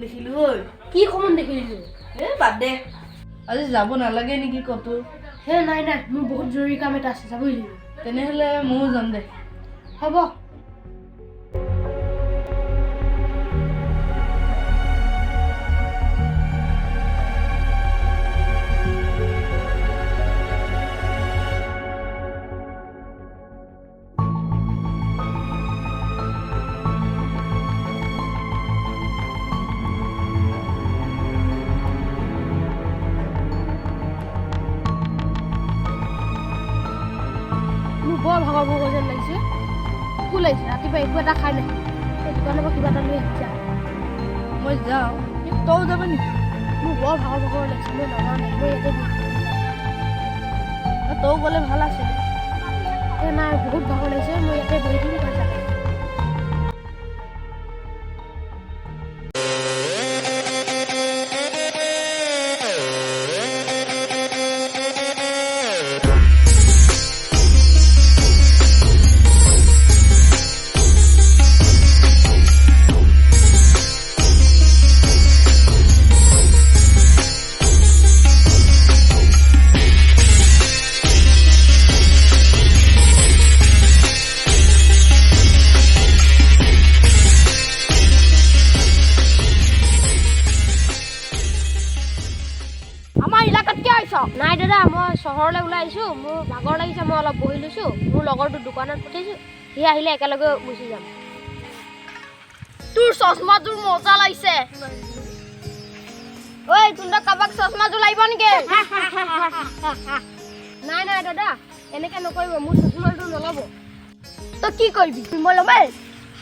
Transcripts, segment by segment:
দেখিলো ঐ কি সপোন দেখিলি বাদ দে আজি যাব নালাগে নেকি কতো হে নাই নাই মোৰ বহুত জৰুৰী কাম এটা আছে যাবই লাগিব তেনেহলে ময়ো যাম দে হ'ব বৰ ভাগৰ যেন লাগিছে ভোক লাগিছে ৰাতিপুৱা একো এটা খাই নাই দোকানৰ পৰা কিবা এটা লৈ আহিছা মই যাওঁ তইও যাবি নেকি মোৰ বৰ ভাগৰ লাগিছে মই নাজানো মই ইয়াতে তইও গ'লে ভাল আছিলে নাই বহুত ভাগৰ লাগিছে মই ইয়াতে বহি দিম তই যাবি নাই দাদা মই চহৰলৈ ওলাই আহিছোঁ মোৰ ভাগৰ লাগিছে মই অলপ বহি লৈছোঁ মোৰ লগৰটো দোকানত পঠিয়াইছোঁ সি আহিলে একেলগে গুচি যাম তোৰ চশমাযোৰ মজা লাগিছে ঐ তোৰ কাৰোবাক চশমাযোৰ লাগিব নেকি নাই নাই দাদা এনেকৈ নকৰিব মোৰ চশমাযোৰ নল'ব তই কি কৰিবি মই ল'বাই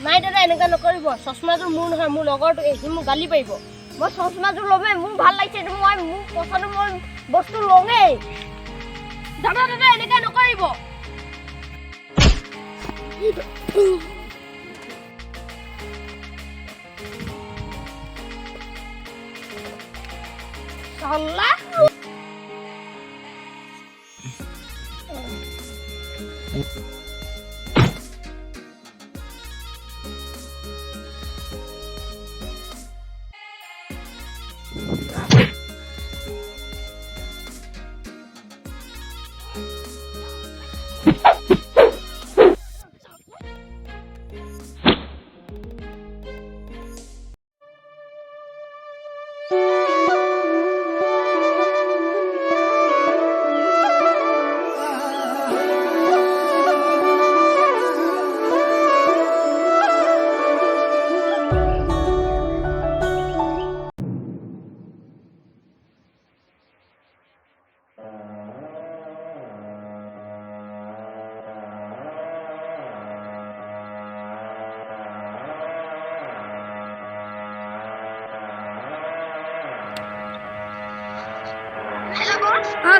নাই দাদা এনেকৈ নকৰিব চশমাযোৰ মোৰ নহয় মোৰ লগৰটো সি মোক গালি পাৰিব মই চশমাযোৰ ল'মেই মোৰ ভাল লাগিছে মই মোৰ পচন্দ মই বস্তু লঙেই দাদা দাদা এনেকৈ নকৰিব চাল্লা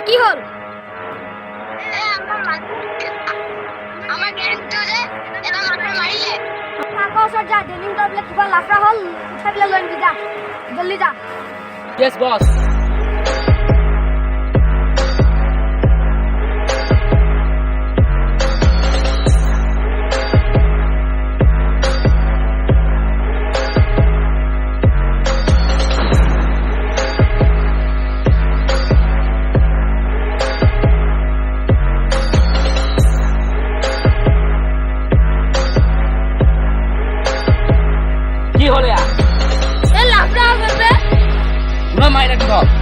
কি হল আমাৰ গ্যাংটো যে এটা মাত্ৰ মাৰিলে কাকা ওচৰত যা ডেলিং বোলে কিবা লাফৰা হ'ল উঠাই পেলাই লৈ আনিবি যা জল্দি যা Yes, boss. কি হল ইয়া এ লাফৰা হ'ল বে পুৰা মাৰি ৰাখিব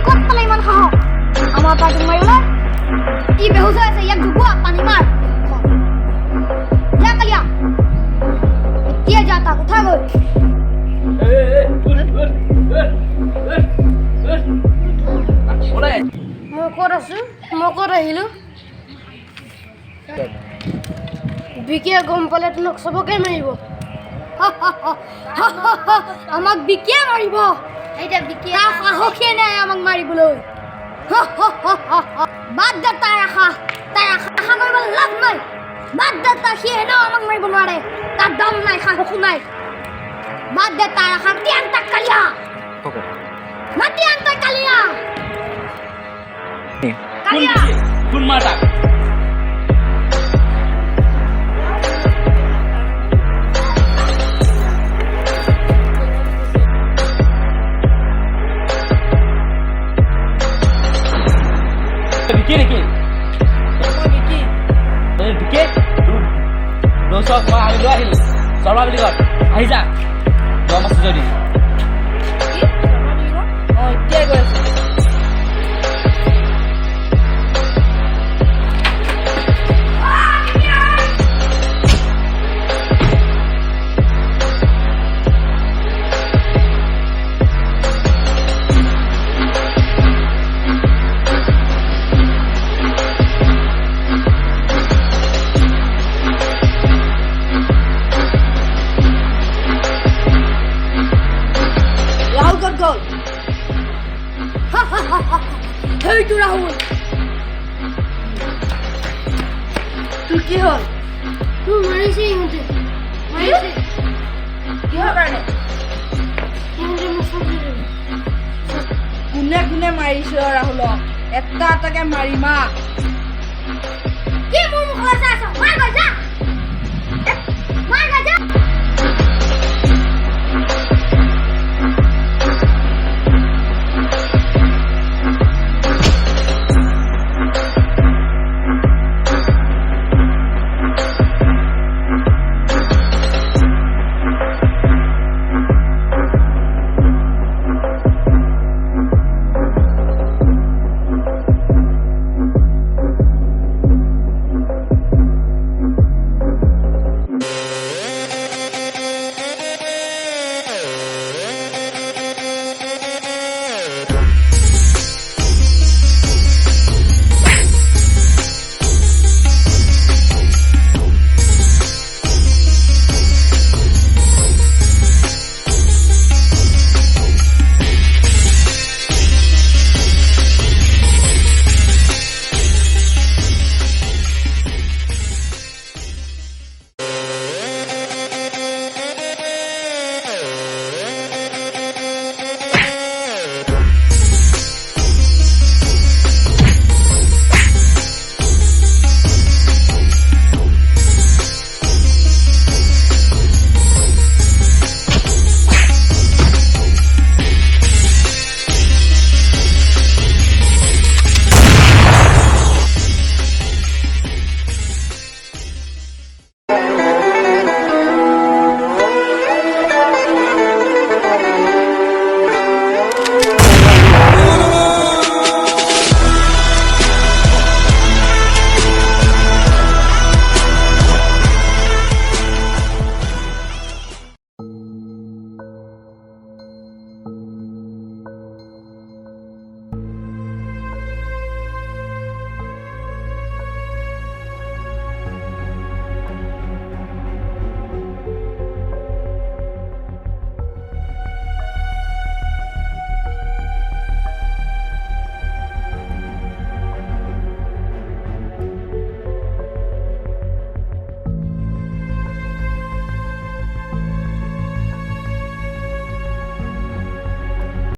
ক'ত পালে ইমান সাহস আমাৰ পাৰ্টিক মাৰিবলৈ ই বেহুচ হৈ আছে ইয়াক জুবুৱা পানী মাৰ যা কালিয়া এতিয়া যা তাক উঠা গৈ মই ক'ত আছো মই ক'ত আহিলো বিকিয়ে গম পালে তোমাক চবকে মাৰিব আমাক বিকিয়ে মাৰিব এতিয়া বিকিয়ে সাহসে নাই আমাক মাৰিবলৈ বাদ দে তাই আশা কৰিব লাভ নাই বাদ দে তাই সি এনেও আমাক মাৰিব নোৱাৰে তাৰ দম নাই সাহসো নাই বাদ দে তাই আশা তিয়ান তাক কালিয়া তিয়ান তাক কালিয়া কালিয়া কোন মাতা Bikin bikin. বিকি Bikin. Dosok mau ambil dua ini. Soalnya beli kok. Aiza. Dua masih jadi. এতিয়াই গৈ আছো ৰাহুল ক'ত গ'ল সেইটো ৰাহুল তোৰ কি হ'ল মাৰিছে ইহঁতে মাৰিছে কিহৰ কাৰণে ইহঁতে মোক চব দি দিলে কোনে কোনে মাৰিছে ৰাহুলক এটা এটাকে মাৰিমা কি মোৰ মুখলৈ চাই আছ মাৰ গৈ যা মাৰ গৈ যা